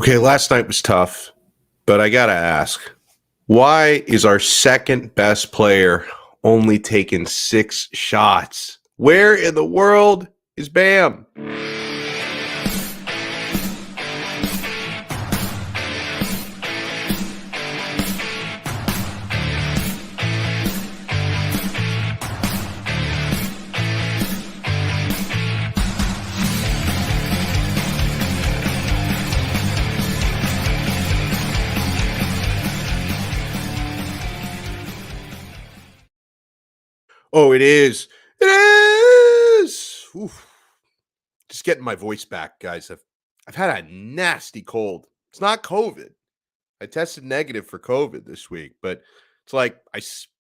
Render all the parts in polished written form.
Okay, last night was tough, but I got to ask, why is our second best player only taking 6 shots? Where in the world is Bam? Oh, it is. It is. Oof. Just getting my voice back, guys. I've had a nasty cold. It's not COVID. I tested negative for COVID this week, but it's like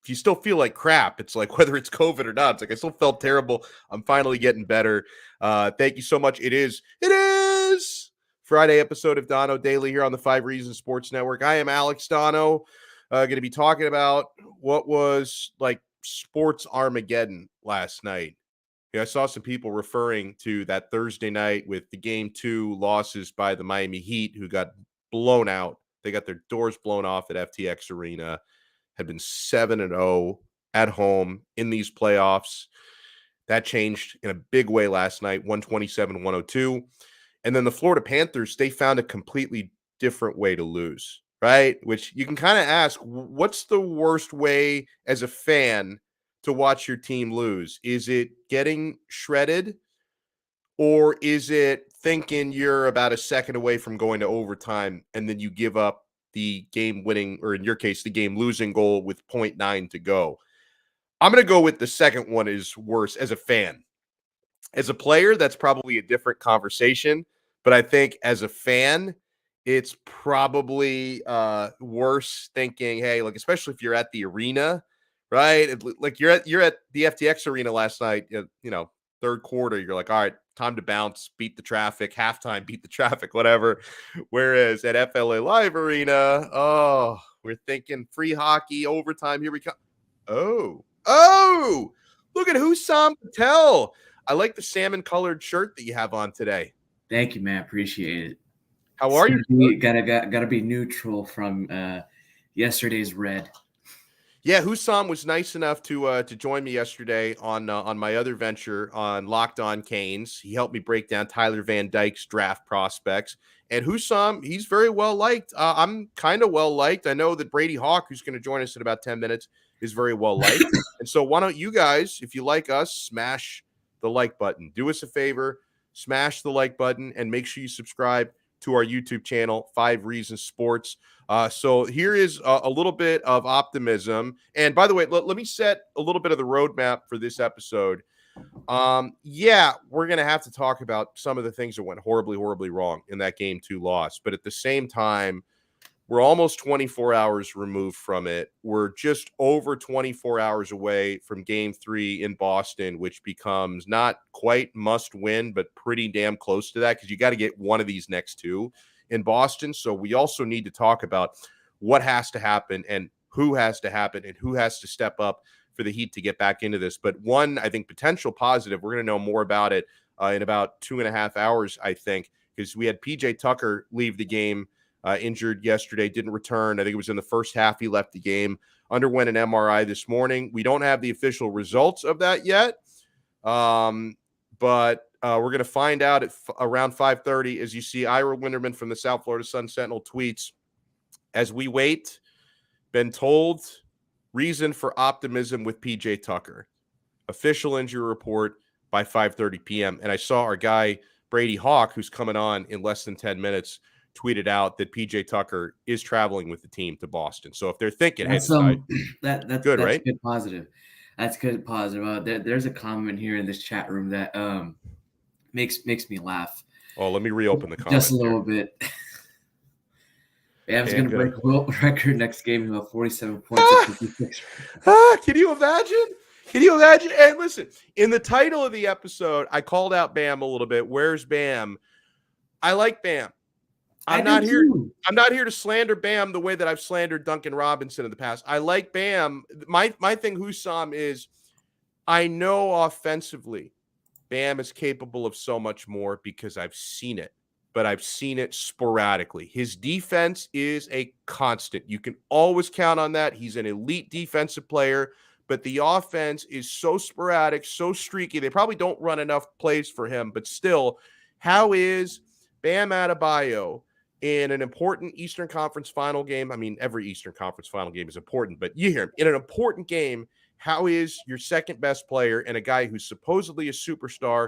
you still feel like crap. It's like whether it's COVID or not. It's like I still felt terrible. I'm finally getting better. Thank you so much. It is Friday episode of Donno Daily here on the 5 Reasons Sports Network. I am Alex Donno. Going to be talking about what was like sports Armageddon last night. Yeah, I saw some people referring to that Thursday night with the game 2 losses by the Miami Heat, who got blown out. They got their doors blown off at FTX Arena, had been 7-0 at home in these playoffs. That changed in a big way last night, 127-102. And then the Florida Panthers, they found a completely different way to lose, right? Which you can kind of ask, what's the worst way as a fan to watch your team lose? Is it getting shredded, or is it thinking you're about a second away from going to overtime and then you give up the game winning, or in your case, the game losing goal with 0.9 to go? I'm going to go with the second one is worse as a fan. As a player, that's probably a different conversation, but I think as a fan, it's probably worse thinking, hey, like, especially if you're at the arena, right? Like you're at the FTX Arena last night, third quarter, you're like, all right, time to bounce, beat the traffic, halftime, beat the traffic, whatever. Whereas at FLA Live Arena, oh, we're thinking free hockey, overtime, here we come. Oh, look at Hussam Patel. I like the salmon-colored shirt that you have on today. Thank you, man. Appreciate it. How are you? Gotta be neutral from yesterday's red. Yeah, Hussam was nice enough to join me yesterday on my other venture on Locked On Canes. He helped me break down Tyler Van Dyke's draft prospects. And Hussam, he's very well liked. I'm kind of well liked. I know that Brady Hawk, who's going to join us in about 10 minutes, is very well liked. And so why don't you guys, if you like us, smash the like button. Do us a favor, smash the like button, and make sure you subscribe to our YouTube channel, 5 Reasons Sports. So here is a little bit of optimism. And by the way, let me set a little bit of the roadmap for this episode. We're going to have to talk about some of the things that went horribly, horribly wrong in that game 2 loss. But at the same time, we're almost 24 hours removed from it. We're just over 24 hours away from game 3 in Boston, which becomes not quite must win, but pretty damn close to that, because you got to get one of these next 2 in Boston. So we also need to talk about what has to happen and who has to happen and who has to step up for the Heat to get back into this. But one, I think, potential positive, we're going to know more about it in about 2.5 hours, I think, because we had PJ Tucker leave the game injured yesterday, didn't return. I think it was in the first half he left the game, underwent an MRI this morning. We don't have the official results of that yet, but we're going to find out at around 5:30 as you see Ira Winderman from the South Florida Sun Sentinel tweets, as we wait, been told reason for optimism with PJ Tucker. Official injury report by 5:30 p.m. And I saw our guy, Brady Hawk, who's coming on in less than 10 minutes, tweeted out that PJ Tucker is traveling with the team to Boston. So if they're thinking, that's good, that's right? Good positive. That's good positive. There's a comment here in this chat room that makes me laugh. Oh, let me reopen the comment just a little bit. Bam's going to break a world record next game. He'll have 47 points. Can you imagine? Can you imagine? And listen, in the title of the episode, I called out Bam a little bit. Where's Bam? I like Bam. I'm not here to slander Bam the way that I've slandered Duncan Robinson in the past. I like Bam. My thing, Hussam, is I know offensively Bam is capable of so much more because I've seen it. but I've seen it sporadically. His defense is a constant. You can always count on that. He's an elite defensive player, but the offense is so sporadic, so streaky. They probably don't run enough plays for him, but still, how is Bam Adebayo in an important Eastern Conference final game? I mean, every Eastern Conference final game is important, but you hear him in an important game. How is your second best player and a guy who's supposedly a superstar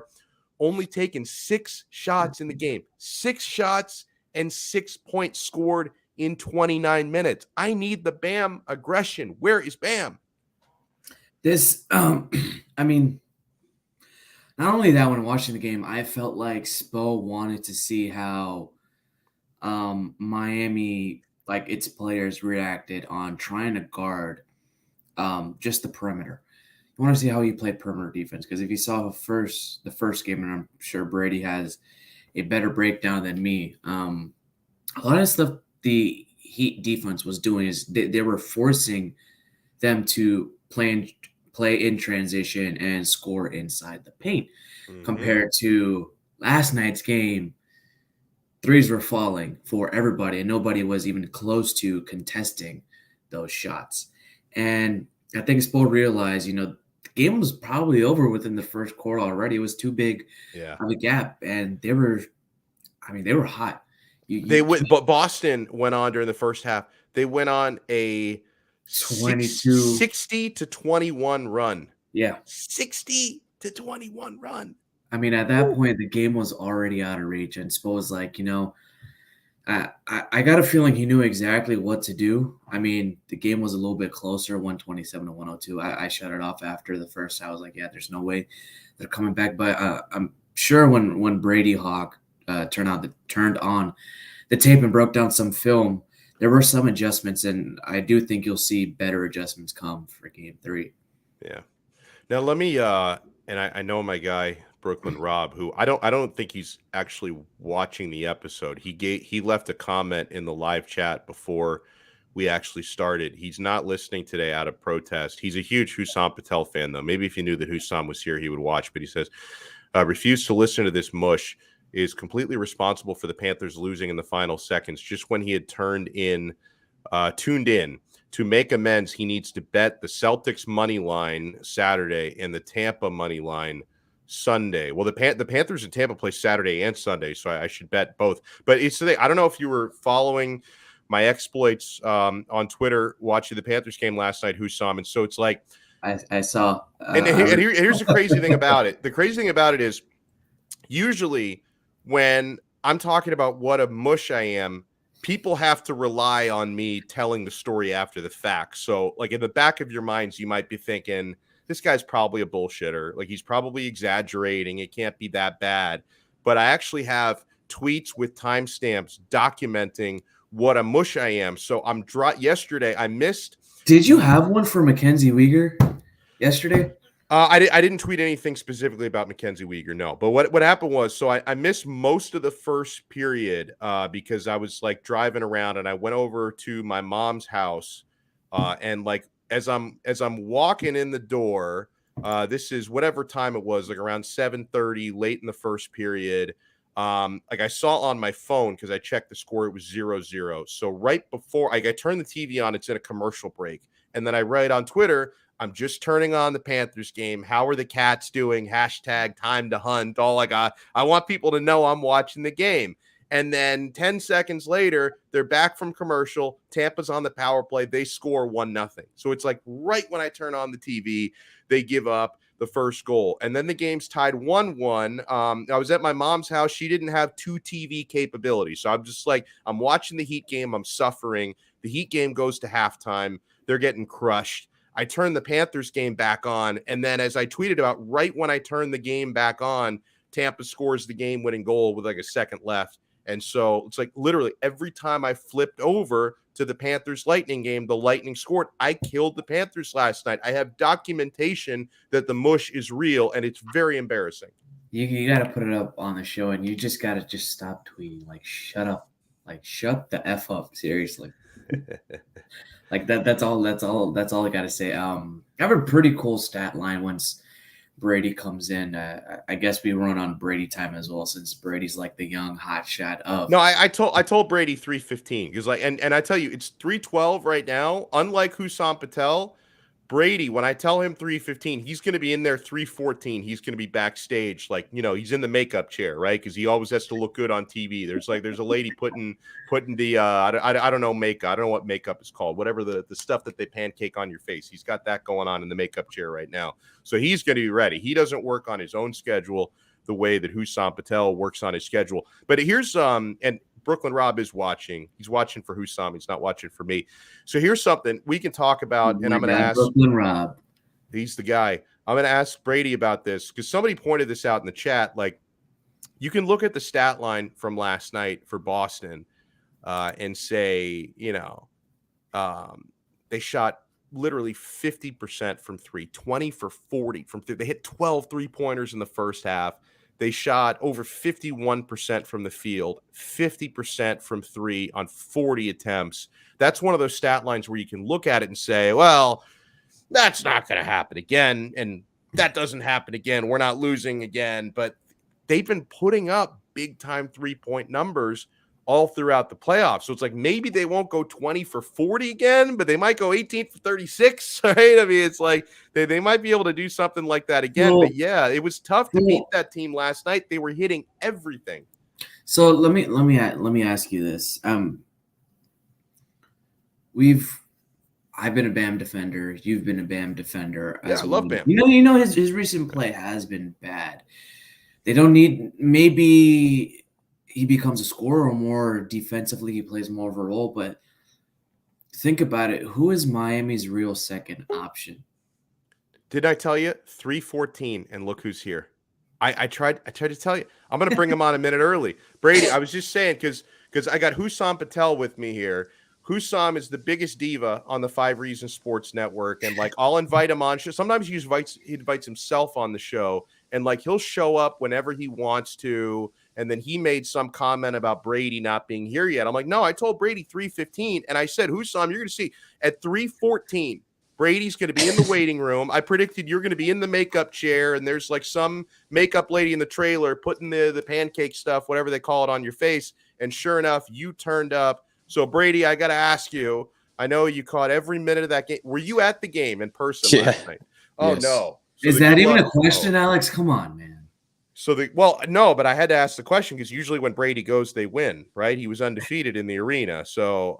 only taken 6 shots in the game? 6 shots and 6 points scored in 29 minutes. I need the Bam aggression. Where is Bam? This, I mean, not only that, when watching the game, I felt like Spo wanted to see how Miami, like its players, reacted on trying to guard just the perimeter. You want to see how he played perimeter defense, because if you saw the first game, and I'm sure Brady has a better breakdown than me, a lot of stuff the Heat defense was doing is they were forcing them to play in transition and score inside the paint. Compared to last night's game, threes were falling for everybody, and nobody was even close to contesting those shots. And I think Spo realized, the game was probably over within the first quarter already. It was too big of a gap, and they were hot. But Boston went on during the first half. They went on a 60 to 21 run. Yeah. 60 to 21 run. I mean, at that point, the game was already out of reach, and Spo was like, I got a feeling he knew exactly what to do. I mean, the game was a little bit closer, 127 to 102. I shut it off after the first. I was like, yeah, there's no way they're coming back. But I'm sure when Brady Hawk turned on the tape and broke down some film, there were some adjustments, and I do think you'll see better adjustments come for Game 3. Yeah. Now let me and I know my guy Brooklyn Rob, who I don't think he's actually watching the episode. He left a comment in the live chat before we actually started. He's not listening today out of protest. He's a huge Hussam Patel fan, though. Maybe if he knew that Hussam was here, he would watch. But he says, refused to listen to this mush, is completely responsible for the Panthers losing in the final seconds. Just when he had tuned in. To make amends, he needs to bet the Celtics money line Saturday and the Tampa money line Sunday. Well, the Panthers and Tampa play Saturday and Sunday, so I should bet both. But it's the thing. I don't know if you were following my exploits on Twitter watching the Panthers game last night, Hussam. And so it's like I saw. Here's the crazy thing about it. The crazy thing about it is usually when I'm talking about what a mush I am, people have to rely on me telling the story after the fact. So, like, in the back of your minds, you might be thinking, this guy's probably a bullshitter. Like, he's probably exaggerating. It can't be that bad. But I actually have tweets with timestamps documenting what a mush I am. So yesterday, I missed. Did you have one for Mackenzie Weegar yesterday? I didn't tweet anything specifically about Mackenzie Weegar, no. But what happened was, so I missed most of the first period because I was like driving around, and I went over to my mom's house, and like as I'm walking in the door, this is whatever time it was, like around 7:30, late in the first period. Like I saw on my phone, because I checked the score, it was 0-0. So right before I turned the TV on, it's in a commercial break, and then I write on Twitter, I'm just turning on the Panthers game. How are the Cats doing? Hashtag time to hunt. All I got. I want people to know I'm watching the game. And then 10 seconds later, they're back from commercial. Tampa's on the power play. They score 1-0. So it's like right when I turn on the TV, they give up the first goal. And then the game's tied 1-1. I was at my mom's house. She didn't have 2 TV capability. So I'm just like, I'm watching the Heat game. I'm suffering. The Heat game goes to halftime. They're getting crushed. I turned the Panthers game back on, and then as I tweeted about, right when I turned the game back on, Tampa scores the game-winning goal with like a second left. And so it's like literally every time I flipped over to the Panthers-Lightning game, the Lightning scored. I killed the Panthers last night. I have documentation that the mush is real, and it's very embarrassing. You got to put it up on the show, and you just got to just stop tweeting. Like, shut up. Like, shut the F up. Seriously. Like that's all I gotta say. I have a pretty cool stat line once Brady comes in. I guess we run on Brady time as well, since Brady's like the young hot shot of. No, I told Brady 315 because and I tell you it's 312 right now. Unlike Hussam Patel, Brady, when I tell him 315, he's going to be in there 314. He's going to be backstage, like, he's in the makeup chair, right? Because he always has to look good on TV. There's a lady putting the I don't know makeup. I don't know what makeup is called. Whatever the stuff that they pancake on your face. He's got that going on in the makeup chair right now. So he's going to be ready. He doesn't work on his own schedule the way that Hussam Patel works on his schedule. But here's and Brooklyn Rob is watching. He's watching for Hussam. He's not watching for me. So here's something we can talk about, and I'm going to ask Brooklyn Rob. He's the guy. I'm going to ask Brady about this because somebody pointed this out in the chat. Like, you can look at the stat line from last night for Boston and say, they shot literally 50% from three, 20 for 40 from three. They hit 12 3-pointers in the first half. They shot over 51% from the field, 50% from three on 40 attempts. That's one of those stat lines where you can look at it and say, well, that's not going to happen again. And that doesn't happen again. We're not losing again. But they've been putting up big-time 3-point numbers all throughout the playoffs. So it's like maybe they won't go 20 for 40 again, but they might go 18 for 36, right? I mean, it's like they might be able to do something like that again. But yeah, it was tough to beat that team last night. They were hitting everything. So let me ask you this. I've been a Bam defender. You've been a Bam defender. Yeah, I love Bam. You know his recent play has been bad. They don't need, maybe he becomes a scorer more defensively. He plays more of a role, but think about it. Who is Miami's real second option? Did I tell you 314? And look who's here. I tried to tell you. I'm going to bring him on a minute early. Brady, I was just saying because I got Hussam Patel with me here. Hussam is the biggest diva on the 5 Reasons Sports Network, and like I'll invite him on. Sometimes he invites himself on the show, and like he'll show up whenever he wants to. And then he made some comment about Brady not being here yet. I'm like, no, I told Brady 315, and I said, Hussam, you're going to see at 314. Brady's going to be in the waiting room. I predicted you're going to be in the makeup chair, and there's like some makeup lady in the trailer putting the pancake stuff, whatever they call it, on your face. And sure enough, you turned up. So, Brady, I got to ask you, I know you caught every minute of that game. Were you at the game in person last night? Oh, yes. No. So is that even a question, Alex? Come on, man. No, but I had to ask the question because usually when Brady goes, they win, right? He was undefeated in the arena. So,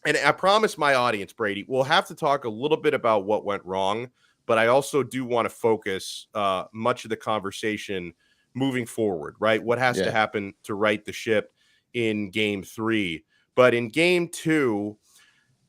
and I promise my audience, Brady, we'll have to talk a little bit about what went wrong, but I also do want to focus much of the conversation moving forward, right? What has to happen to right the ship in game 3? But in game 2,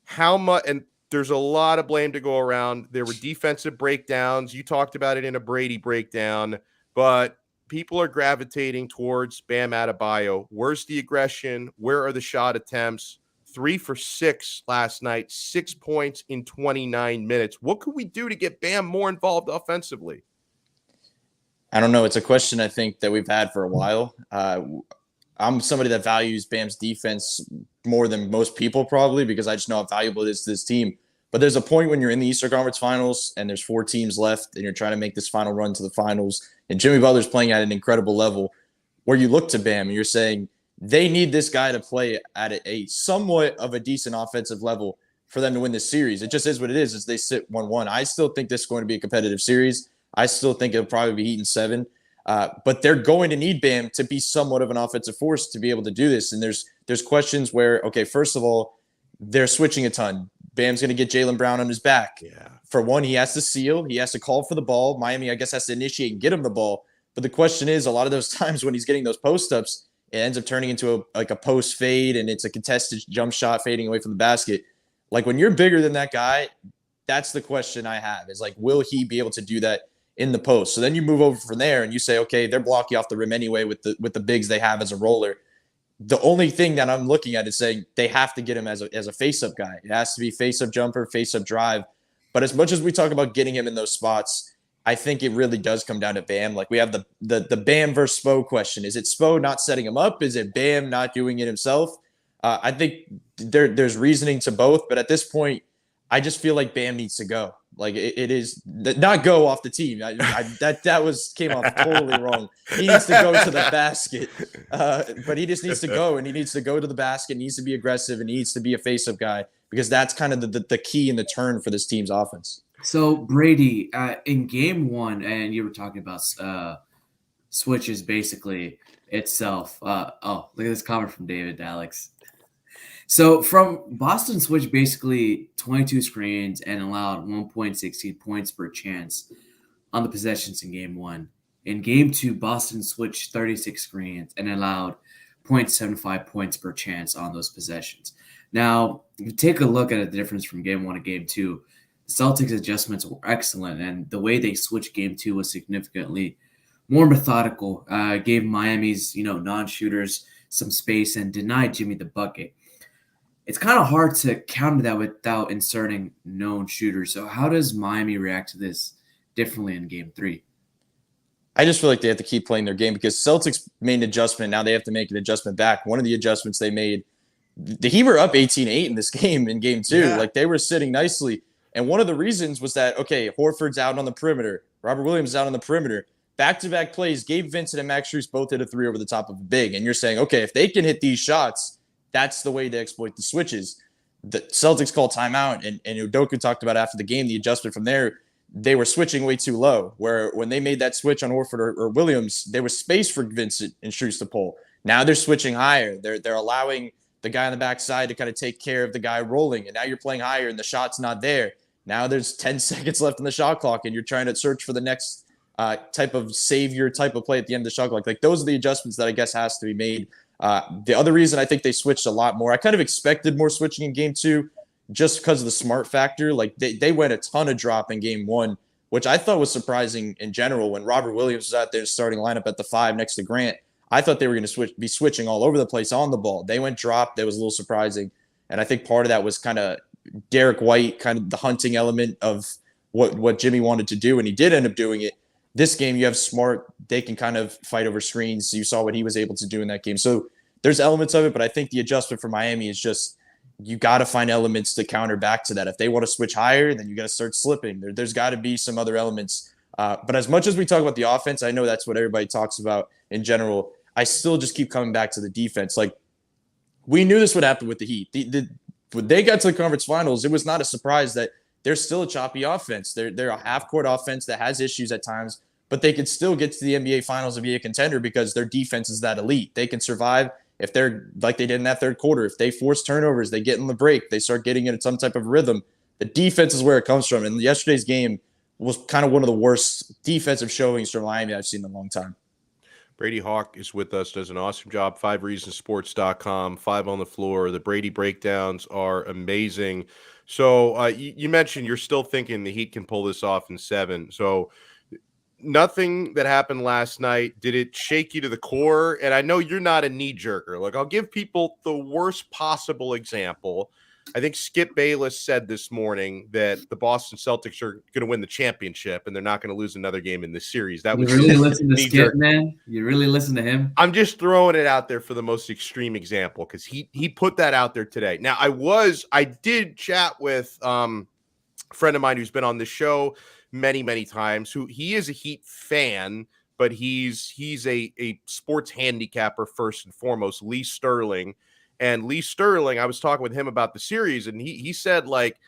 how much, and there's a lot of blame to go around. There were defensive breakdowns. You talked about it in a Brady breakdown, but people are gravitating towards Bam Adebayo. Where's the aggression? Where are the shot attempts? 3 for 6 last night, 6 points in 29 minutes. What could we do to get Bam more involved offensively? I don't know. It's a question I think that we've had for a while. I'm somebody that values Bam's defense more than most people probably because I just know how valuable it is to this team. But there's a point when you're in the Eastern Conference Finals and there's 4 teams left and you're trying to make this final run to the finals and Jimmy Butler's playing at an incredible level where you look to Bam and you're saying they need this guy to play at a somewhat of a decent offensive level for them to win this series. It just is what it is as they sit 1-1. I still think this is going to be a competitive series. I still think it'll probably be Heat in 7. But they're going to need Bam to be somewhat of an offensive force to be able to do this. And there's questions where, okay, first of all, they're switching a ton. Bam's going to get Jaylen Brown on his back. Yeah. For one, he has to seal. He has to call for the ball. Miami, I guess, has to initiate and get him the ball. But the question is, a lot of those times when he's getting those post-ups, it ends up turning into a post fade, and it's a contested jump shot fading away from the basket. Like, when you're bigger than that guy, that's the question I have is, like, will he be able to do that in the post? So then you move over from there and you say, okay, they're blocking off the rim anyway with the bigs they have as a roller. The only thing that I'm looking at is saying they have to get him as a face-up guy. It has to be face-up jumper, face-up drive. But as much as we talk about getting him in those spots, I think it really does come down to Bam. Like, we have the Bam versus Spo question. Is it Spo not setting him up? Is it Bam not doing it himself? I think there's reasoning to both. But at this point, I just feel like Bam needs to go. Like it is not go off the team. That came off totally wrong. He needs to go to the basket, but he just needs to go, and he needs to go to the basket. Needs to be aggressive, and he needs to be a face-up guy because that's kind of the key in the turn for this team's offense. So Brady, in game one, and you were talking about switches basically itself. Oh, look at this comment from David, Alex. So from Boston switched basically 22 screens and allowed 1.16 points per chance on the possessions in game one. In game two, Boston switched 36 screens and allowed 0.75 points per chance on those possessions. Now, if you take a look at the difference from game one to game two, the Celtics adjustments were excellent, and the way they switched game two was significantly more methodical, gave Miami's non-shooters some space and denied Jimmy the bucket. It's kind of hard to counter that without inserting known shooters. So how does Miami react to this differently in game three? I just feel like they have to keep playing their game because Celtics made an adjustment. Now they have to make an adjustment back. One of the adjustments they made, the Heat were up 18-8 in this game in game two. Yeah. Like they were sitting nicely. And one of the reasons was that, okay, Horford's out on the perimeter. Robert Williams is out on the perimeter. Back-to-back plays, Gabe Vincent and Max Strus both hit a three over the top of a big. And you're saying, okay, if they can hit these shots, that's the way to exploit the switches. The Celtics called timeout, and Udoka talked about after the game, the adjustment from there, they were switching way too low, where when they made that switch on Horford or Williams, there was space for Vincent and Strus to pull. Now they're switching higher. They're allowing the guy on the backside to kind of take care of the guy rolling, and now you're playing higher, and the shot's not there. Now there's 10 seconds left on the shot clock, and you're trying to search for the next type of savior type of play at the end of the shot clock. Like those are the adjustments that I guess has to be made. The other reason I think they switched a lot more, I kind of expected more switching in game two just because of the smart factor. Like they went a ton of drop in game one, which I thought was surprising in general. When Robert Williams was out there starting lineup at the 5 next to Grant, I thought they were going to be switching all over the place on the ball. They went drop. That was a little surprising. And I think part of that was kind of Derek White, kind of the hunting element of what Jimmy wanted to do, and he did end up doing it. This game, you have Smart. They can kind of fight over screens. You saw what he was able to do in that game. So there's elements of it, but I think the adjustment for Miami is just you got to find elements to counter back to that. If they want to switch higher, then you got to start slipping. There's got to be some other elements. But as much as we talk about the offense, I know that's what everybody talks about in general. I still just keep coming back to the defense. Like, we knew this would happen with the Heat. When they got to the conference finals, it was not a surprise that they're still a choppy offense. They're a half-court offense that has issues at times, but they can still get to the NBA Finals and be a contender because their defense is that elite. They can survive if they're like they did in that third quarter. If they force turnovers, they get in the break, they start getting into some type of rhythm. The defense is where it comes from. And yesterday's game was kind of one of the worst defensive showings from Miami I've seen in a long time. Brady Hawk is with us, does an awesome job. 5reasonsports.com, 5 on the floor. The Brady breakdowns are amazing. So you mentioned you're still thinking the Heat can pull this off in 7. So nothing that happened last night, did it shake you to the core? And I know you're not a knee-jerker. Like, I'll give people the worst possible example. I think Skip Bayless said this morning that the Boston Celtics are going to win the championship and they're not going to lose another game in this series. That was you really listen to Skip, man? You really listen to him? I'm just throwing it out there for the most extreme example because he put that out there today. Now, I did chat with a friend of mine who's been on the show many times, who he is a Heat fan, but he's a sports handicapper first and foremost, Lee Sterling. And Lee Sterling, I was talking with him about the series, and he said, like,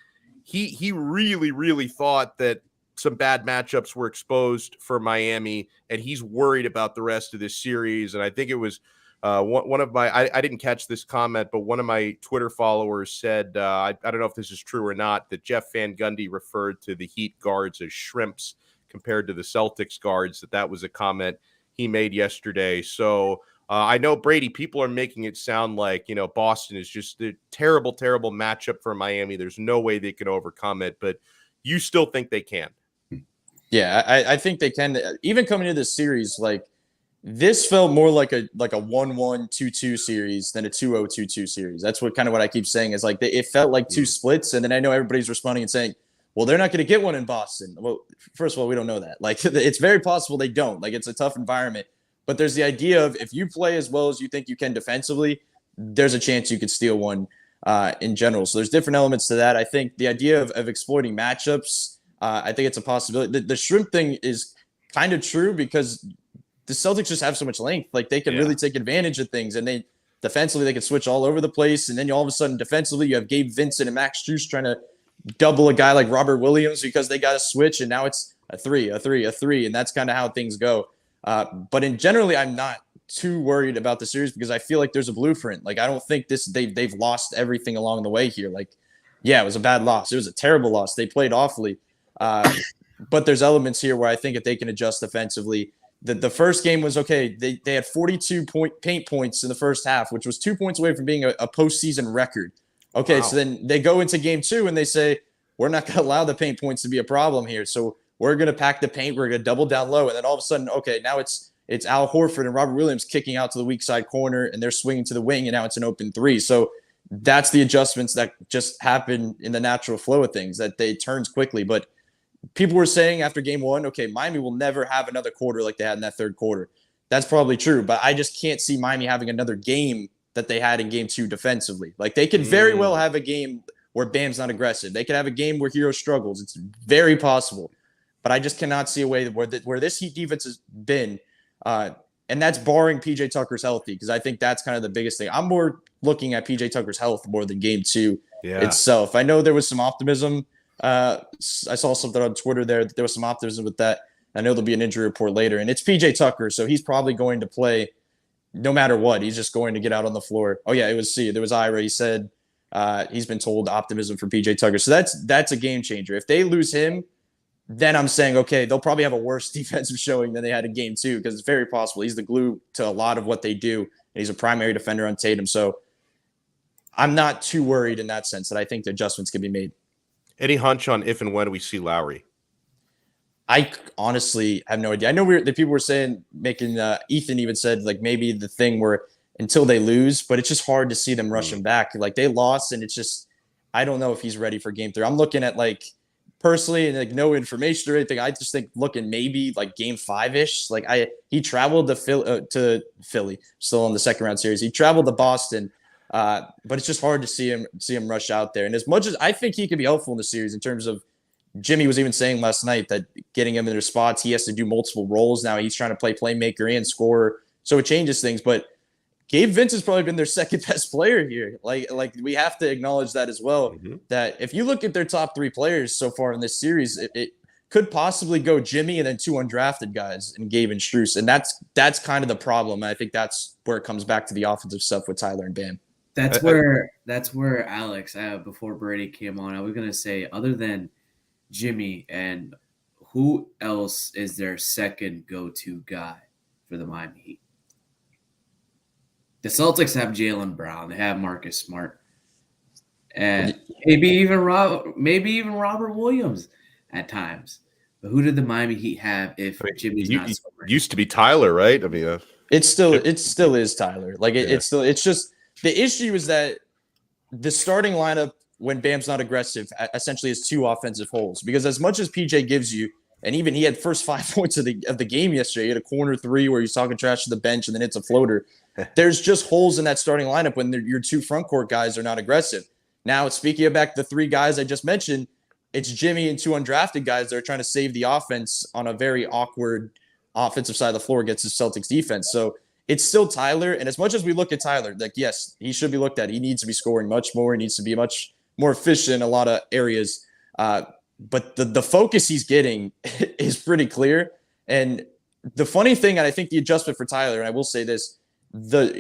he really thought that some bad matchups were exposed for Miami, and he's worried about the rest of this series. And I think it was one of my, I didn't catch this comment, but one of my Twitter followers said, I don't know if this is true or not, that Jeff Van Gundy referred to the Heat guards as shrimps compared to the Celtics guards, that was a comment he made yesterday. So I know, Brady, people are making it sound like, Boston is just a terrible matchup for Miami. There's no way they can overcome it, but you still think they can? Yeah, I think they can. Even coming into this series, like, this felt more like a 1-1, 2-2 series than a 2-0, 2-2 series. That's what I keep saying is, like, it felt like two splits. And then I know everybody's responding and saying, well, they're not going to get one in Boston. Well, first of all, we don't know that. Like, it's very possible they don't. Like, it's a tough environment. But there's the idea of if you play as well as you think you can defensively, there's a chance you could steal one. in general. So there's different elements to that. I think the idea of exploiting matchups, I think it's a possibility. The shrimp thing is kind of true because the Celtics just have so much length. Like they can really take advantage of things, and defensively they can switch all over the place. And then all of a sudden defensively you have Gabe Vincent and Max Strus trying to double a guy like Robert Williams because they got to switch, and now it's a three, and that's kind of how things go. But in generally, I'm not too worried about the series because I feel like there's a blueprint. Like I don't think they've lost everything along the way here. Like, yeah, it was a bad loss. It was a terrible loss. They played awfully. But there's elements here where I think if they can adjust defensively. The first game was okay. They had 42 paint points in the first half, which was 2 points away from being a postseason record. Okay, wow. So then they go into game 2 and they say, we're not going to allow the paint points to be a problem here. So we're going to pack the paint. We're going to double down low. And then all of a sudden, okay, now it's Al Horford and Robert Williams kicking out to the weak side corner, and they're swinging to the wing, and now it's an open three. So that's the adjustments that just happen in the natural flow of things, that they turns quickly. But people were saying after game 1, okay, Miami will never have another quarter like they had in that third quarter. That's probably true, but I just can't see Miami having another game that they had in game 2 defensively. Like they could very well have a game where Bam's not aggressive. They could have a game where Herro struggles. It's very possible, but I just cannot see a way where this Heat defense has been, and that's barring PJ Tucker's healthy, because I think that's kind of the biggest thing. I'm more looking at PJ Tucker's health more than game 2 itself. I know there was some optimism. I saw something on Twitter there that there was some optimism with that. I know there'll be an injury report later, and it's PJ Tucker, so he's probably going to play no matter what. He's just going to get out on the floor. Oh yeah, there was Ira. He said he's been told optimism for PJ Tucker, so that's a game changer. If they lose him, then I'm saying okay, they'll probably have a worse defensive showing than they had in game 2, because it's very possible. He's the glue to a lot of what they do, and he's a primary defender on Tatum. So I'm not too worried in that sense that I think the adjustments can be made. Any hunch on if and when we see Lowry? I honestly have no idea. I know the people were saying, Ethan even said like maybe the thing where until they lose, but it's just hard to see them rushing back. Like they lost, and it's just, I don't know if he's ready for game 3. I'm looking at like personally, and like no information or anything. I just think looking maybe like game 5-ish. Like he traveled to Philly, still in the second round series. He traveled to Boston. But it's just hard to see him rush out there. And as much as I think he could be helpful in the series in terms of, Jimmy was even saying last night that getting him in their spots, he has to do multiple roles. Now he's trying to play playmaker and scorer, so it changes things. But Gabe Vince has probably been their second best player here. Like we have to acknowledge that as well. Mm-hmm. That if you look at their top 3 players so far in this series, it could possibly go Jimmy and then 2 undrafted guys in Gabe and Strus. And that's kind of the problem. And I think that's where it comes back to the offensive stuff with Tyler and Bam. That's where Alex, before Brady came on, I was going to say, other than Jimmy, and who else is their second go-to guy for the Miami Heat? The Celtics have Jaylen Brown. They have Marcus Smart. And maybe even Robert Williams at times. But who did the Miami Heat have if Jimmy's not scoring? Used to be Tyler, right? I mean, it still is Tyler. Like it's just the issue is that the starting lineup when Bam's not aggressive essentially is 2 offensive holes, because as much as PJ gives you, and even he had first 5 points of the game yesterday, he had a corner 3 where he's talking trash to the bench and then it's a floater. There's just holes in that starting lineup when your 2 front court guys are not aggressive. Now, speaking of back the 3 guys I just mentioned, it's Jimmy and 2 undrafted guys that are trying to save the offense on a very awkward offensive side of the floor against the Celtics defense. So it's still Tyler. And as much as we look at Tyler, like, yes, he should be looked at. He needs to be scoring much more. He needs to be much more efficient in a lot of areas. But the focus he's getting is pretty clear. And the funny thing, and I think the adjustment for Tyler, and I will say this,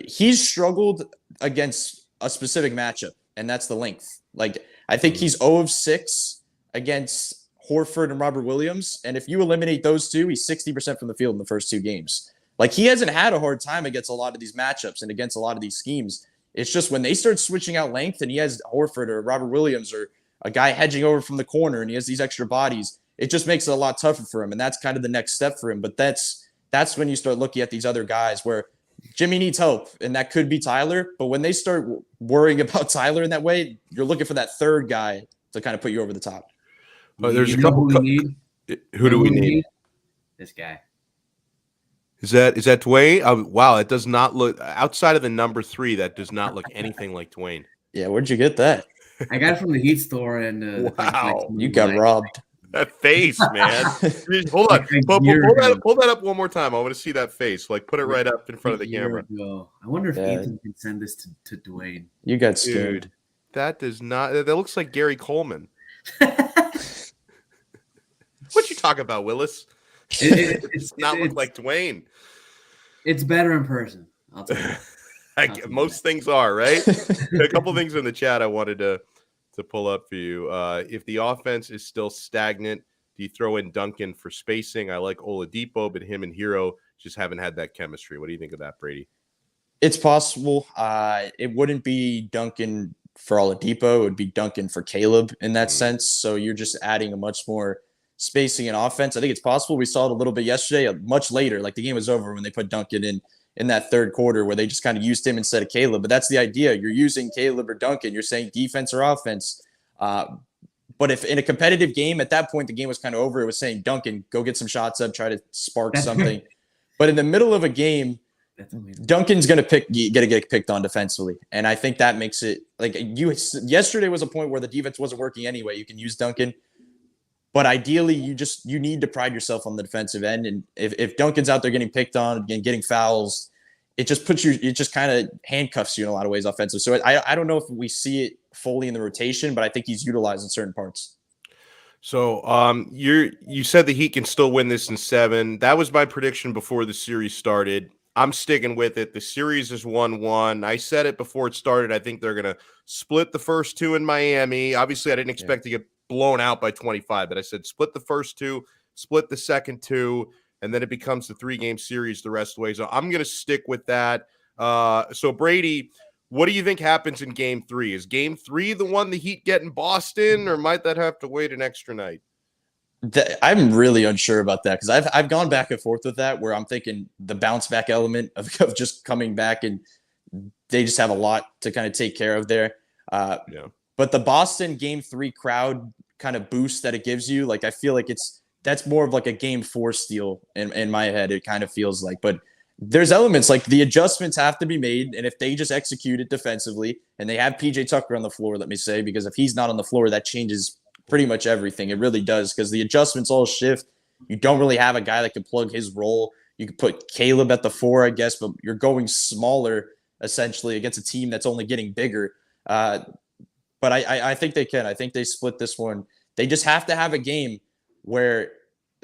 he's struggled against a specific matchup, and that's the length. Like, I think he's 0 of 6 against Horford and Robert Williams. And if you eliminate those 2, he's 60% from the field in the first 2 games. Like, he hasn't had a hard time against a lot of these matchups and against a lot of these schemes. It's just when they start switching out length and he has Horford or Robert Williams or a guy hedging over from the corner and he has these extra bodies, it just makes it a lot tougher for him. And that's kind of the next step for him. But that's when you start looking at these other guys where Jimmy needs help, and that could be Tyler. But when they start worrying about Tyler in that way, you're looking for that third guy to kind of put you over the top. There's a couple. Who do we need? This guy. Is that Dwayne? Wow, it does not look, outside of the number 3, that does not look anything like Dwayne. Yeah, where'd you get that? I got it from the Heat store, and Wow. You got robbed. That face, man. Hold on. Like a year ago. Pull that up one more time. I want to see that face. Like, put it right up in front of the A year camera. ago. I wonder if Yeah. Ethan can send this to Dwayne. You got scared. Dude, that does not. That looks like Gary Coleman. What you talking about, Willis? It does not look like Dwayne. It's better in person. I'll tell you. Most things are, right? A couple things in the chat I wanted to pull up for you. If the offense is still stagnant, do you throw in Duncan for spacing? I like Oladipo, but him and Herro just haven't had that chemistry. What do you think of that, Brady? It's possible. It wouldn't be Duncan for Oladipo. It would be Duncan for Caleb in that sense. So you're just adding a much more spacing and offense. I think it's possible. We saw it a little bit yesterday, much later. Like the game was over when they put Duncan in that third quarter where they just kind of used him instead of Caleb. But that's the idea. You're using Caleb or Duncan. You're saying defense or offense. But if in a competitive game, at that point, the game was kind of over. It was saying, Duncan, go get some shots up, try to spark something. But in the middle of a game, Duncan's going to get picked on defensively. And I think that makes it like yesterday was a point where the defense wasn't working anyway. You can use Duncan. But ideally, you need to pride yourself on the defensive end. And if Duncan's out there getting picked on and getting fouls, it just kind of handcuffs you in a lot of ways offensive. So I don't know if we see it fully in the rotation, but I think he's utilized in certain parts. So you said the Heat can still win this in 7. That was my prediction before the series started. I'm sticking with it. The series is 1-1. I said it before it started. I think they're going to split the first 2 in Miami. Obviously, I didn't expect to get blown out by 25, but I said split the first 2, split the second 2, and then it becomes the 3-game series the rest of the way. So I'm going to stick with that. So Brady, what do you think happens in game 3? Is game 3 the one the Heat get in Boston, or might that have to wait an extra night? I'm really unsure about that because I've gone back and forth with that where I'm thinking the bounce back element of just coming back and they just have a lot to kind of take care of there. But the Boston game 3 crowd kind of boost that it gives you, like I feel like that's more of like a game 4 steal in my head. It kind of feels like, but there's elements like the adjustments have to be made. And if they just execute it defensively and they have PJ Tucker on the floor, let me say, because if he's not on the floor, that changes pretty much everything. It really does because the adjustments all shift. You don't really have a guy that can plug his role. You could put Caleb at the 4, I guess, but you're going smaller essentially against a team that's only getting bigger. But I think they can. I think they split this one. They just have to have a game where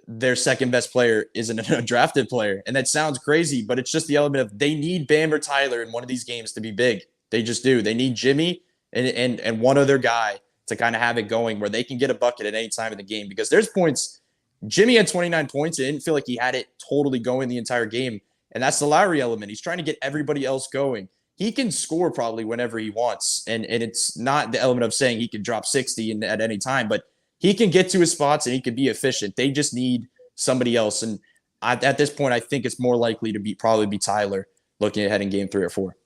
their second best player isn't a drafted player. And that sounds crazy, but it's just the element of they need Bam or Tyler in one of these games to be big. They just do. They need Jimmy and one other guy to kind of have it going where they can get a bucket at any time in the game. Because there's points. Jimmy had 29 points. It didn't feel like he had it totally going the entire game. And that's the Lowry element. He's trying to get everybody else going. He can score probably whenever he wants. And it's not the element of saying he can drop 60 at any time, but he can get to his spots and he can be efficient. They just need somebody else. And at this point, I think it's more likely to probably be Tyler looking ahead in game 3 or 4.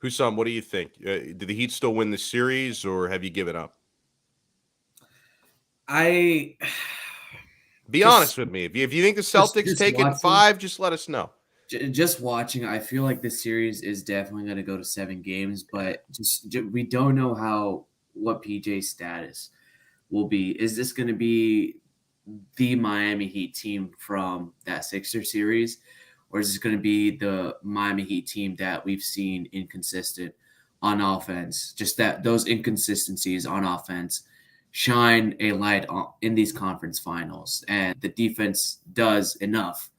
Hussam, what do you think? Do the Heat still win the series or have you given up? Be honest with me. If you think the Celtics take it in 5, just let us know. Just watching, I feel like this series is definitely going to go to 7 games, but we don't know what PJ's status will be. Is this going to be the Miami Heat team from that Sixer series, or is this going to be the Miami Heat team that we've seen inconsistent on offense? Just that those inconsistencies on offense shine a light in these conference finals, and the defense does enough,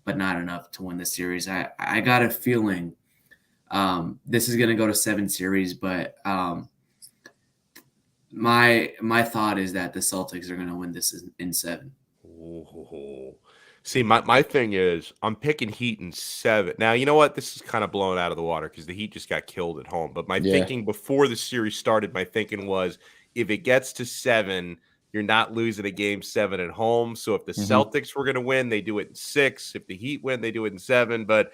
but not enough to win the series. I got a feeling this is going to go to 7 series, but my thought is that the Celtics are going to win this in 7. Ooh. See, my thing is I'm picking Heat in 7. Now, you know what? This is kind of blown out of the water because the Heat just got killed at home. But my thinking before the series started, my thinking was if it gets to 7, you're not losing a game 7 at home. So if the Celtics were going to win, they do it in 6. If the Heat win, they do it in 7. But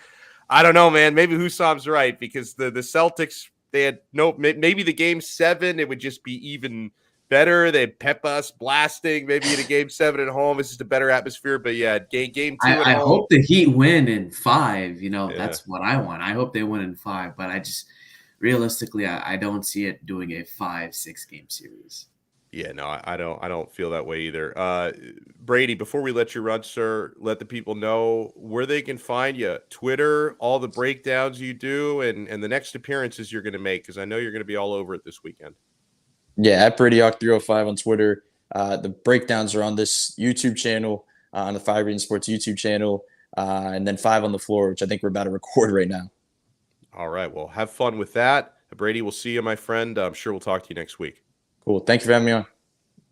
I don't know, man. Maybe Hussam's right because the Celtics, they had maybe the game 7, it would just be even better. They'd pep us blasting maybe in a game 7 at home. It's just a better atmosphere. But yeah, game 2 at home. I hope the Heat win in 5. That's what I want. I hope they win in 5. But realistically, I don't see it doing a 5-6 game series. Yeah, no, I don't feel that way either. Brady, before we let you run, sir, let the people know where they can find you. Twitter, all the breakdowns you do, and the next appearances you're going to make, because I know you're going to be all over it this weekend. Yeah, at Brady Hawk 305 on Twitter. The breakdowns are on this YouTube channel, on the 5 Reading Sports YouTube channel, and then 5 on the Floor, which I think we're about to record right now. All right, well, have fun with that. Brady, we'll see you, my friend. I'm sure we'll talk to you next week. Cool. Thank you for having me on.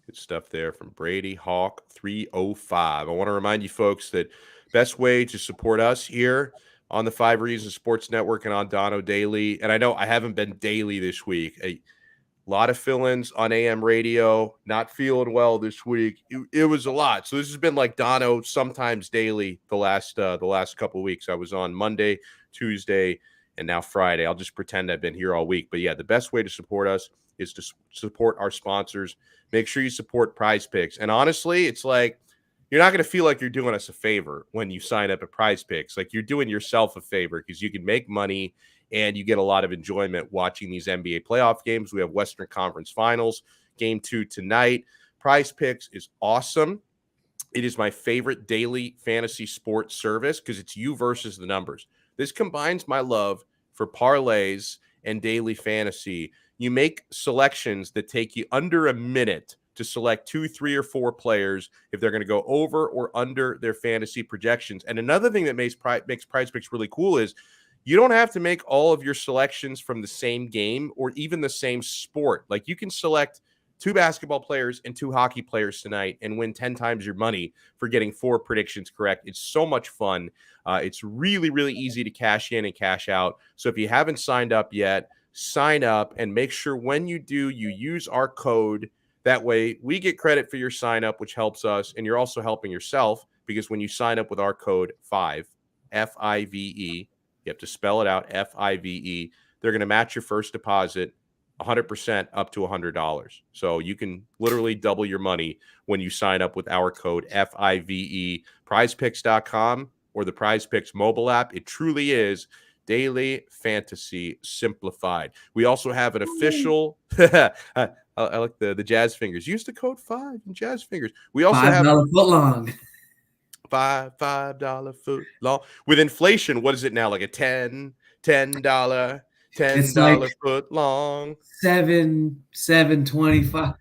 Good stuff there from Brady Hawk 305. I want to remind you folks that best way to support us here on the 5 Reasons Sports Network and on Donno Daily. And I know I haven't been daily this week. A lot of fill-ins on AM radio, not feeling well this week. It was a lot. So this has been like Donno sometimes daily the last couple of weeks. I was on Monday, Tuesday, and now Friday. I'll just pretend I've been here all week. But yeah, the best way to support us is to support our sponsors. Make sure you support Prize Picks. And honestly, it's like you're not going to feel like you're doing us a favor when you sign up at Prize Picks. Like you're doing yourself a favor because you can make money and you get a lot of enjoyment watching these NBA playoff games. We have Western Conference Finals, Game 2 tonight. Prize Picks is awesome. It is my favorite daily fantasy sports service because it's you versus the numbers. This combines my love for parlays and daily fantasy. You make selections that take you under a minute to select 2, 3, or 4 players if they're going to go over or under their fantasy projections. And another thing that makes Prize Picks really cool is you don't have to make all of your selections from the same game or even the same sport. Like you can select 2 basketball players and 2 hockey players tonight and win 10 times your money for getting 4 predictions correct. It's so much fun. It's really, really easy to cash in and cash out. So if you haven't signed up yet, sign up and make sure when you do, you use our code. That way we get credit for your sign up, which helps us. And you're also helping yourself because when you sign up with our code 5, F-I-V-E, you have to spell it out, F-I-V-E, they're going to match your first deposit 100% up to $100. So you can literally double your money when you sign up with our code FIVE. PrizePicks.com or the PrizePicks mobile app. It truly is daily fantasy simplified. We also have an official. I like the jazz fingers. Use the code 5 in jazz fingers. We also have $5 foot long. $5 foot long. With inflation, what is it now? Like a $10 like foot long. $7.25.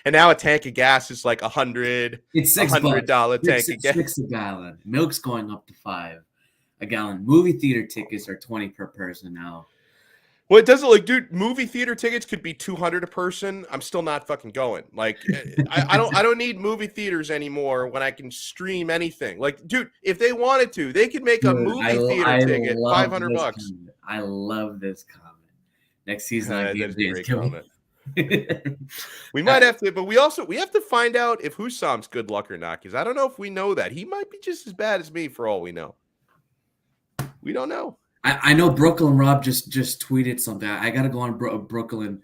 And now a tank of gas is like $100. It's $100 tank of gas. $6 a gallon. Milk's going up to $5 a gallon. Movie theater tickets are $20 per person now. Well, it doesn't like, dude, movie theater tickets could be $200 a person. I'm still not fucking going. Like, I don't need movie theaters anymore when I can stream anything. Like, dude, if they wanted to, they could make a movie theater ticket $500. I love this comment. Next season, that's a great comment. We might have to, but we have to find out if Husam's good luck or not, because I don't know if we know that. He might be just as bad as me for all we know. We don't know. I know Brooklyn Rob just tweeted something. I got to go on Brooklyn.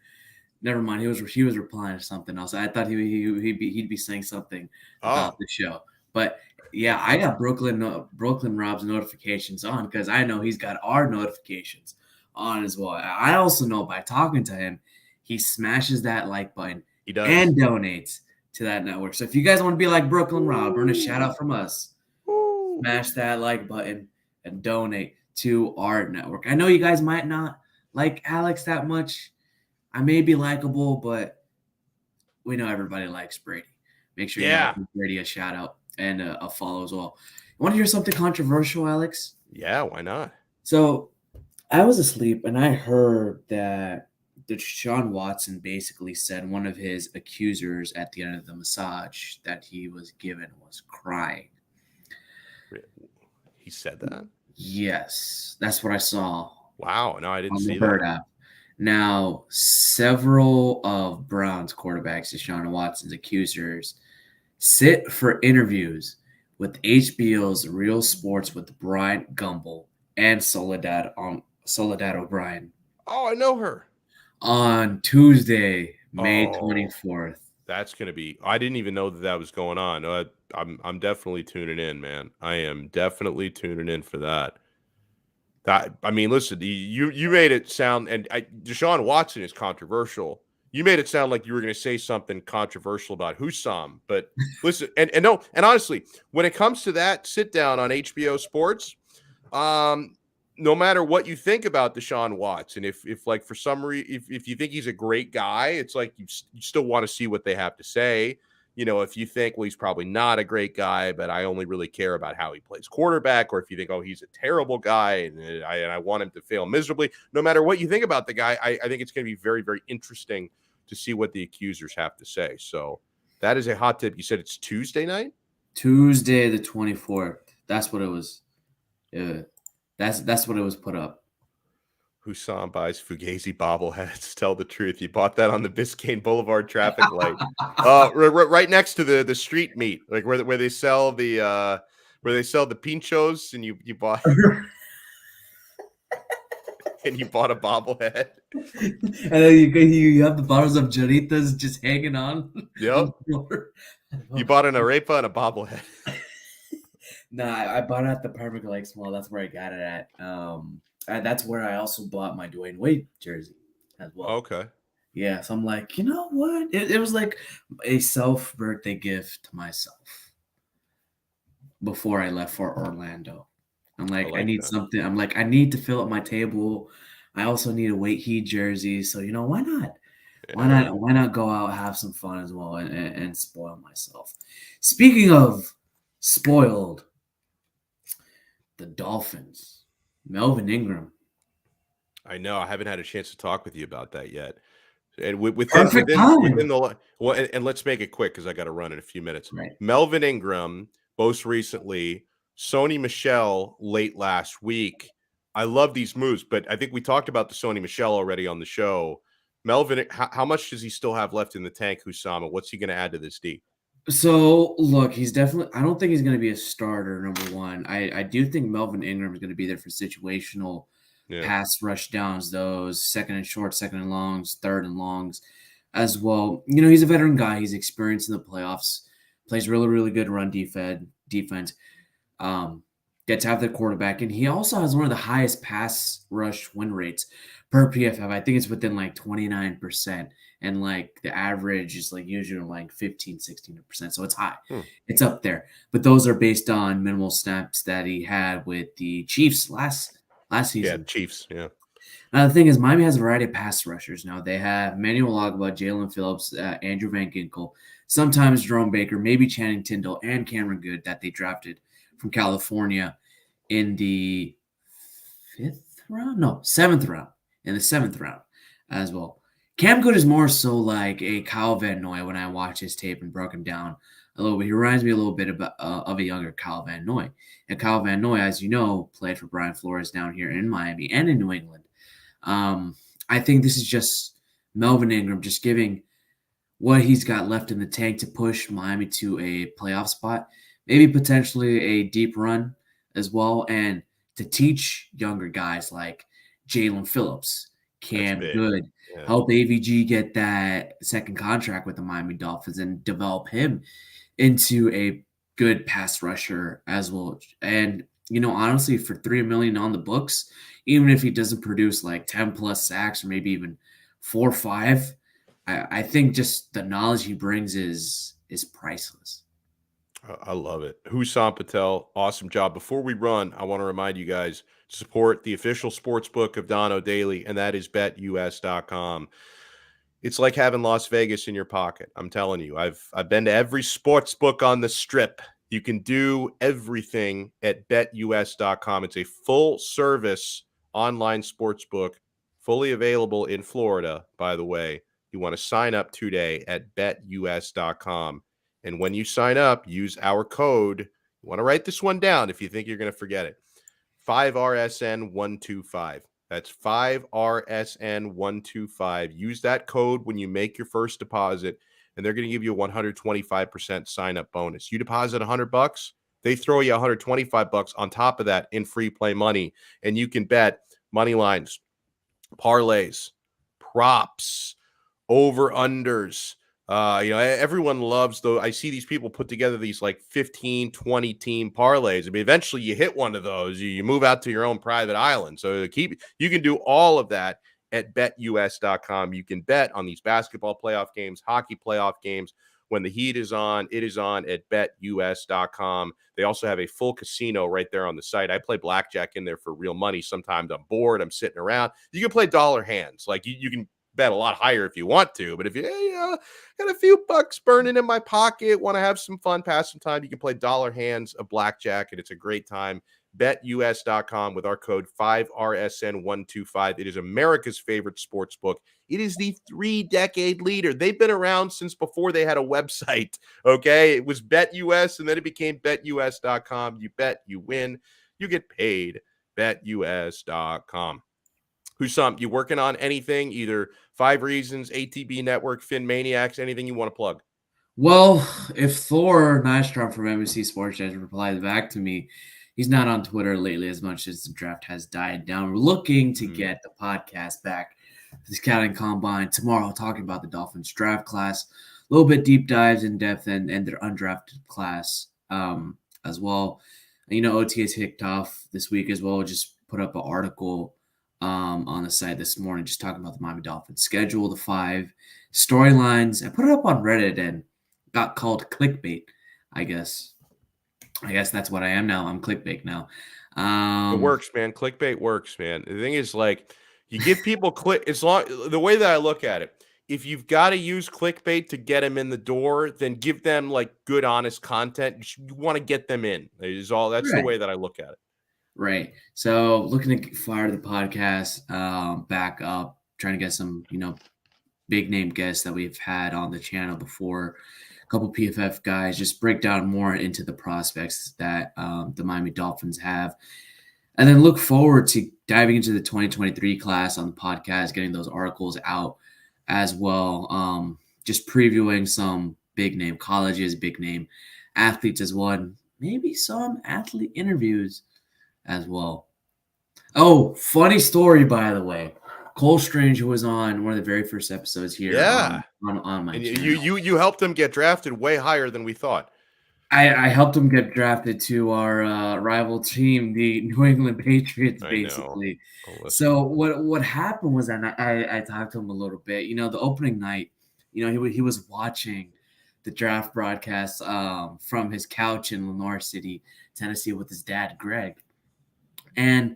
Never mind. He was replying to something else. I thought he'd be saying something about the show. But yeah, I got Brooklyn Rob's notifications on because I know he's got our notifications on as well. I also know by talking to him, he smashes that like button. He does. And donates to that network. So if you guys want to be like Brooklyn Rob, earn a shout out from us. Smash that like button and donate to our network. I know you guys might not like Alex that much. I may be likable, but we know everybody likes Brady. Make sure you give Brady a shout out and a follow as well. You want to hear something controversial, Alex? Yeah, why not? So I was asleep and I heard that Deshaun Watson basically said one of his accusers at the end of the massage that he was given was crying. He said that? Yes, that's what I saw. Wow, no, I didn't see that. App. Now, several of Browns quarterbacks, Deshaun Watson's accusers, sit for interviews with HBO's Real Sports with Brian Gumbel and Soledad O'Brien. Oh, I know her. On Tuesday, May 24th. That's going to be – I didn't even know that was going on. I'm definitely tuning in, man. I am definitely tuning in for that. I mean, listen, you made it sound, and Deshaun Watson is controversial. You made it sound like you were going to say something controversial about Hussam, but listen, and no, and honestly, when it comes to that sit down on HBO Sports, no matter what you think about Deshaun Watson, if like for some reason, if you think he's a great guy, it's like you still want to see what they have to say. You know, if you think, well, he's probably not a great guy, but I only really care about how he plays quarterback, or if you think, oh, he's a terrible guy and I want him to fail miserably, no matter what you think about the guy, I think it's going to be very, very interesting to see what the accusers have to say. So that is a hot tip. You said it's Tuesday night? Tuesday the 24th. That's what it was. That's what it was put up. Hussam buys Fugazi bobbleheads. Tell the truth. You bought that on the Biscayne Boulevard traffic light. Right next to the street meat, like where they sell the pinchos, and you bought and you bought a bobblehead. And then you have the bottles of Jarritas just hanging on. Yep. You bought an arepa and a bobblehead. Nah, I bought it at the Perfect Lakes Mall. That's where I got it at. That's where I also bought my Dwayne Wade jersey as well. Okay. Yeah, so I'm like, you know what? It was like a self-birthday gift to myself before I left for Orlando. I'm like, I need something. I'm like, I need to fill up my table. I also need a Wade Heat jersey. So, you know, why not? Yeah. Why not go out, have some fun as well, and spoil myself? Speaking of spoiled, the Dolphins. Melvin Ingram. I know. I haven't had a chance to talk with you about that yet. And within the well, and let's make it quick because I got to run in a few minutes. Right. Melvin Ingram, most recently, Sony Michel late last week. I love these moves, but I think we talked about the Sony Michel already on the show. Melvin, how much does he still have left in the tank, Hussam? What's he going to add to this D? So, look, he's definitely – I don't think he's going to be a starter, number one. I do think Melvin Ingram is going to be there for situational pass rush downs, those second and short, second and longs, third and longs as well. You know, he's a veteran guy. He's experienced in the playoffs, plays really, really good run defense. Gets after the quarterback, and he also has one of the highest pass rush win rates per PFF. I think it's within like 29%, and like the average is like usually like 15-16%, so it's high. It's up there, but those are based on minimal snaps that he had with the Chiefs last season. Yeah, Chiefs. Yeah. Now the thing is, Miami has a variety of pass rushers. Now they have Manuel Ogbah, Jalen Phillips, Andrew Van Ginkel, sometimes Jerome Baker, maybe Channing Tindall, and Cameron Good that they drafted from California in the seventh round, in the seventh round as well. Cam Good is more so like a Kyle Van Noy when I watch his tape and broke him down a little bit. He reminds me a little bit of a younger Kyle Van Noy. And Kyle Van Noy, as you know, played for Brian Flores down here in Miami and in New England. I think this is just Melvin Ingram just giving what he's got left in the tank to push Miami to a playoff spot, maybe potentially a deep run as well, and to teach younger guys like Jalen Phillips, Cam Good, help AVG get that second contract with the Miami Dolphins and develop him into a good pass rusher as well. And, you know, honestly, for $3 million on the books, even if he doesn't produce like 10 plus sacks or maybe even 4 or 5, I think just the knowledge he brings is priceless. I love it. Hussam Patel, awesome job. Before we run, I want to remind you guys to support the official sports book of Donno Daily, and that is BetUS.com. It's like having Las Vegas in your pocket. I'm telling you, I've been to every sports book on the strip. You can do everything at BetUS.com. It's a full-service online sports book, fully available in Florida, by the way. You want to sign up today at BetUS.com. And when you sign up, use our code. You want to write this one down if you think you're going to forget it. 5RSN125. That's 5RSN125. Use that code when you make your first deposit, and they're going to give you a 125% sign-up bonus. You deposit $100, they throw you $125 on top of that in free play money, and you can bet money lines, parlays, props, over-unders, Everyone loves though. I see these people put together these like 15, 20 team parlays. I mean, eventually you hit one of those, you move out to your own private island. So you can do all of that at betus.com. You can bet on these basketball playoff games, hockey playoff games. When the heat is on, it is on at betus.com. They also have a full casino right there on the site. I play blackjack in there for real money. Sometimes I'm bored, I'm sitting around. You can play dollar hands. Like you can bet a lot higher if you want to, but if you got a few bucks burning in my pocket, want to have some fun, pass some time, you can play dollar hands of blackjack, and it's a great time. BetUS.com with our code 5RSN125. It is America's favorite sports book. It is the 3-decade leader. They've been around since before they had a website, okay? It was BetUS, and then it became BetUS.com. You bet, you win, you get paid. BetUS.com. Husam, you working on anything, either 5 Reasons, ATB Network, Fin Maniacs, anything you want to plug? Well, if Thor Nystrom from NBC Sports has replied back to me, he's not on Twitter lately as much as the draft has died down. We're looking to get the podcast back for the Scouting Combine tomorrow, talking about the Dolphins draft class, a little bit deep dives in depth and their undrafted class as well. OTA's kicked off this week as well. Just put up an article on the site this morning, just talking about the Miami Dolphins schedule, the 5 storylines. I put it up on Reddit and got called clickbait. I guess that's what I am now. I'm clickbait now. It works, man. Clickbait works, man. The thing is, like, you give people the way that I look at it, if you've got to use clickbait to get them in the door, then give them like good, honest content. You want to get them in. That's right. The way that I look at it. Right. So looking to fire the podcast back up, trying to get some, big name guests that we've had on the channel before, a couple PFF guys, just break down more into the prospects that the Miami Dolphins have. And then look forward to diving into the 2023 class on the podcast, getting those articles out as well. Just previewing some big name colleges, big name athletes as well, and maybe some athlete interviews as well. Oh, funny story, by the way. Cole Strange, who was on one of the very first episodes here on my and channel. You helped him get drafted way higher than we thought. I helped him get drafted to our rival team, the New England Patriots, basically. So what happened was that I talked to him a little bit. The opening night, he was watching the draft broadcast from his couch in Lenore City, Tennessee, with his dad, Greg. And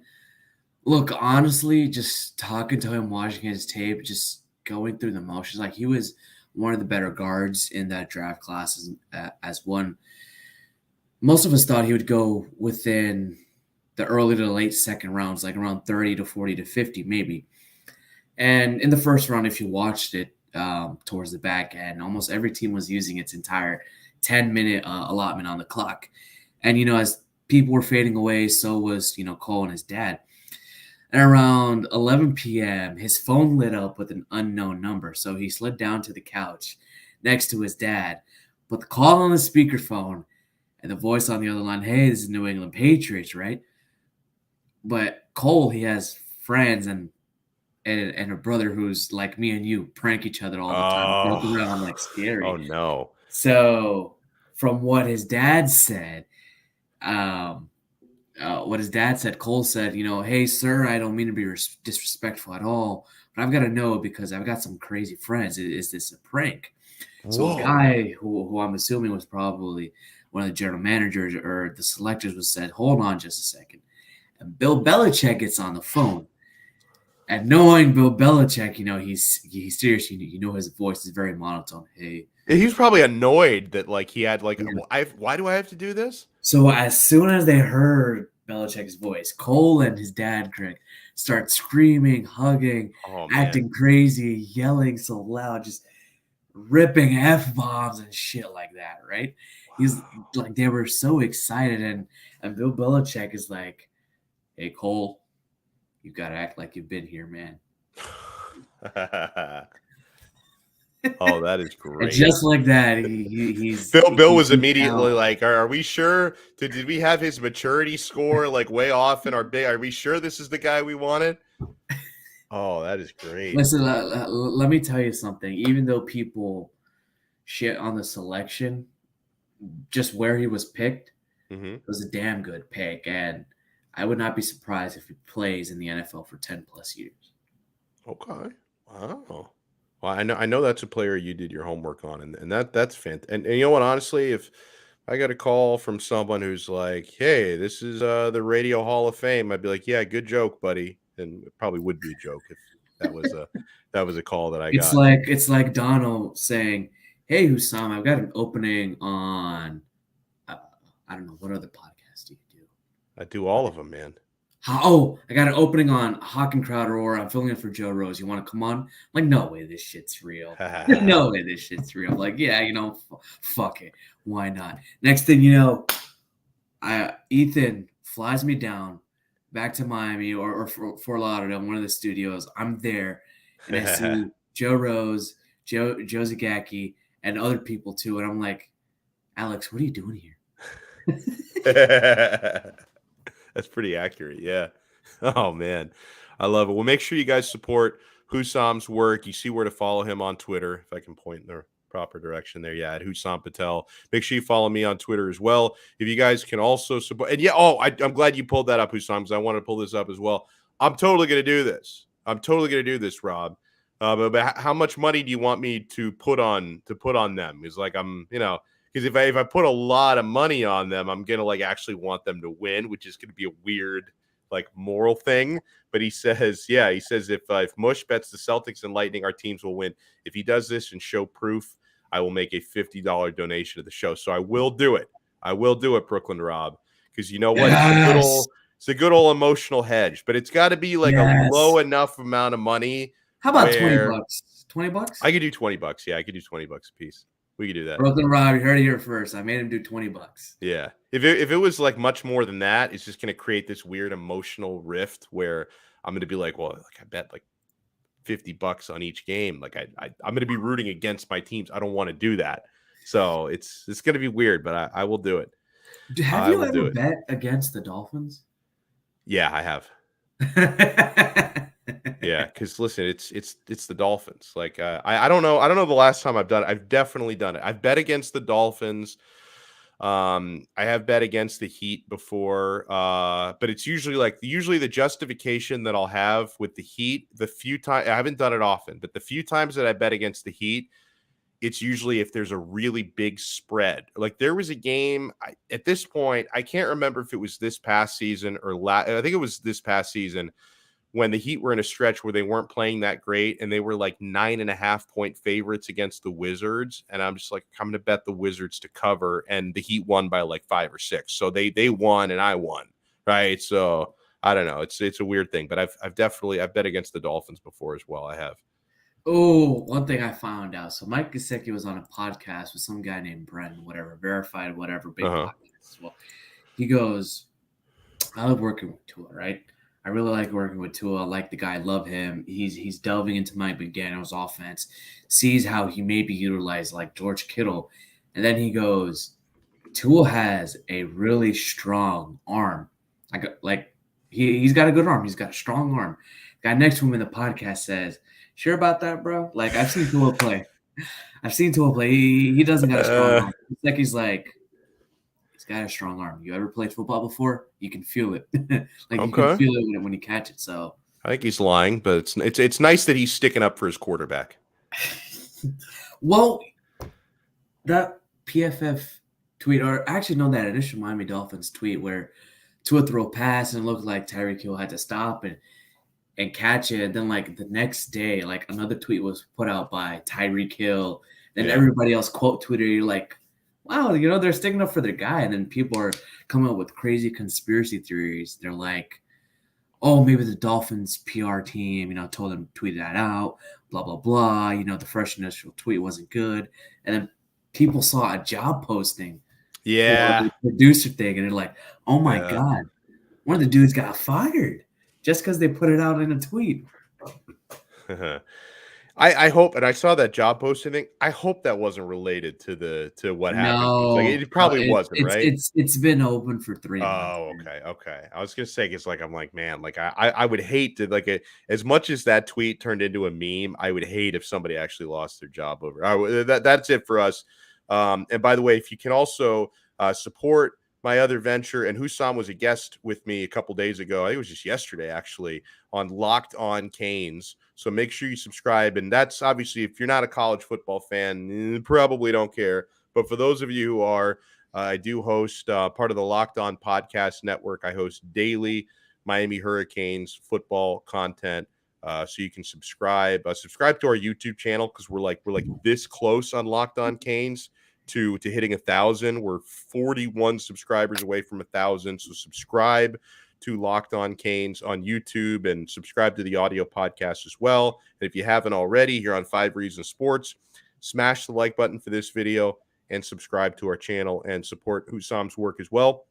look, honestly, just talking to him, watching his tape, just going through the motions, like he was one of the better guards in that draft class as one. Most of us thought he would go within the early to late second rounds, like around 30 to 40 to 50 maybe. And in the first round, if you watched it towards the back end, almost every team was using its entire 10-minute allotment on the clock. And, as people were fading away, so was, Cole and his dad. And around 11 p.m., his phone lit up with an unknown number. So he slid down to the couch next to his dad, put the call on the speakerphone, and the voice on the other line, "Hey, this is New England Patriots, right?" But Cole, he has friends and a brother who's like me and you, prank each other all the time, joke around like scary. Oh, no. So from what his dad said, Cole said, "Hey, sir, I don't mean to be disrespectful at all, but I've got to know because I've got some crazy friends. Is this a prank?" Whoa. So a guy who I'm assuming was probably one of the general managers or the selectors was said, "Hold on just a second." And Bill Belichick gets on the phone. And knowing Bill Belichick, he's serious. His voice is very monotone. Hey. He was probably annoyed that he had why do I have to do this? So as soon as they heard Belichick's voice, Cole and his dad, Greg, start screaming, hugging, acting crazy, yelling so loud, just ripping F-bombs and shit like that, right? He's like, they were so excited, and Bill Belichick is like, "Hey, Cole, you got to act like you've been here, man." Oh, that is great. And just like that, he's Bill was immediately like, are we sure? Did we have his maturity score way off in our big? Are we sure this is the guy we wanted? Oh, that is great. Listen, let me tell you something. Even though people shit on the selection, just where he was picked, Mm-hmm. it was a damn good pick. And I would not be surprised if he plays in the NFL for 10 plus years. Okay. Wow. Well, I know that's a player you did your homework on, and that's fantastic. And you know what? Honestly, if I got a call from someone who's like, "Hey, this is the Radio Hall of Fame," I'd be like, "Yeah, good joke, buddy." And it probably would be a joke if that was a call that I got. It's like Donno saying, "Hey, Hussam, I've got an opening on I don't know what other podcast do you do." I do all of them, man. Oh, I got an opening on Hawk and Crowder, or I'm filling in for Joe Rose. You want to come on? I'm like, no way, this shit's real. No way, this shit's real. I'm like, yeah, fuck it. Why not? Next thing you know, Ethan flies me down back to Miami or Fort Lauderdale, one of the studios. I'm there, and I see Joe Rose, Joe Zagacki, and other people too. And I'm like, Alex, what are you doing here? That's pretty accurate. Yeah. Oh, man. I love it. Well, make sure you guys support Hussam's work. You see where to follow him on Twitter, if I can point in the proper direction there. Yeah, at Hussam Patel. Make sure you follow me on Twitter as well. If you guys can also support. And yeah, I'm glad you pulled that up, Hussam, because I want to pull this up as well. I'm totally going to do this. Rob. But how much money do you want me to put on them? It's like because if I put a lot of money on them, I'm gonna actually want them to win, which is gonna be a weird moral thing. But he says if Mush bets the Celtics and Lightning, our teams will win. If he does this and show proof, I will make a $50 donation to the show. So I will do it. Brooklyn Rob, because you know what? Yes. It's a good old emotional hedge, but it's got to be a low enough amount of money. How about $20? $20? I could do $20. Yeah, I could do $20 a piece. We could do that. Brooklyn Rob, you heard it here first. I made him do $20. Yeah. If it was much more than that, it's just going to create this weird emotional rift where I'm going to be like, well, I bet $50 on each game. I'm going to be rooting against my teams. I don't want to do that. So it's going to be weird, but I will do it. Have you ever bet against the Dolphins? Yeah, I have. Yeah, because listen, it's the Dolphins. I don't know the last time I've done it. I've definitely done it. I've bet against the Dolphins. I have bet against the Heat before, but it's usually the justification that I'll have with the Heat. The few times I haven't done it often, but the few times that I bet against the Heat, it's usually if there's a really big spread. There was a game at this point, I can't remember if it was this past season or I think it was this past season, when the Heat were in a stretch where they weren't playing that great and they were 9.5-point favorites against the Wizards. And I'm just I'm going to bet the Wizards to cover, and the Heat won by 5 or 6. So they won and I won. Right. So I don't know. It's a weird thing, but I've bet against the Dolphins before as well. I have. Oh, one thing I found out. So Mike Gesicki was on a podcast with some guy named Brent, whatever, verified, whatever, big podcast as well. He goes, I love working with Tua, right? I really like working with Tua. I like the guy. I love him. He's delving into Mike McDaniel's offense, sees how he may be utilized like George Kittle. And then he goes, Tua has a really strong arm. He's got a good arm. He's got a strong arm. The guy next to him in the podcast says, sure about that, bro? I've seen Tua play. He doesn't got a strong arm. He's got a strong arm. You ever played football before? You can feel it. You can feel it when you catch it. So I think he's lying, but it's nice that he's sticking up for his quarterback. Well, that PFF tweet, or actually no, that initial Miami Dolphins tweet where Tua threw a pass and it looked like Tyreek Hill had to stop and catch it. And then the next day, another tweet was put out by Tyreek Hill. Then everybody else quote tweeted. You're like, wow, they're sticking up for their guy. And then people are coming up with crazy conspiracy theories. They're like, oh, maybe the Dolphins PR team, told them to tweet that out, blah, blah, blah. The first initial tweet wasn't good. And then people saw a job posting. Yeah. The producer thing. And they're like, oh, my God, one of the dudes got fired just because they put it out in a tweet. I hope, and I saw that job posting thing. I hope that wasn't related to what happened. It's like No, it probably wasn't, it's right? it's been open for 3 months. Oh, Man. okay. I was gonna say it's like I'm like, man, like I would hate to as much as that tweet turned into a meme, I would hate if somebody actually lost their job over. That's it for us. And by the way, if you can also support my other venture, and Hussam was a guest with me a couple days ago. I think it was just yesterday, actually, on Locked On Canes. So make sure you subscribe. And that's obviously, if you're not a college football fan, you probably don't care. But for those of you who are, I do host part of the Locked On Podcast Network. I host daily Miami Hurricanes football content. So you can subscribe. Subscribe to our YouTube channel because we're like this close on Locked On Canes to hitting 1,000. We're 41 subscribers away from 1,000. So subscribe to Locked On Canes on YouTube and subscribe to the audio podcast as well. And if you haven't already, here on 5 Reasons Sports, smash the like button for this video and subscribe to our channel and support Hussam's work as well.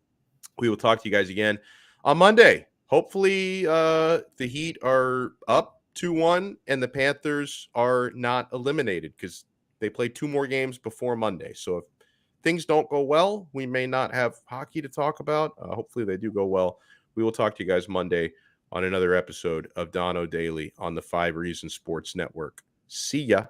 We will talk to you guys again on Monday. Hopefully the Heat are up 2-1 and the Panthers are not eliminated because they play 2 more games before Monday. So if things don't go well, we may not have hockey to talk about. Hopefully they do go well. We will talk to you guys Monday on another episode of Donno Daily on the 5 Reasons Sports Network. See ya.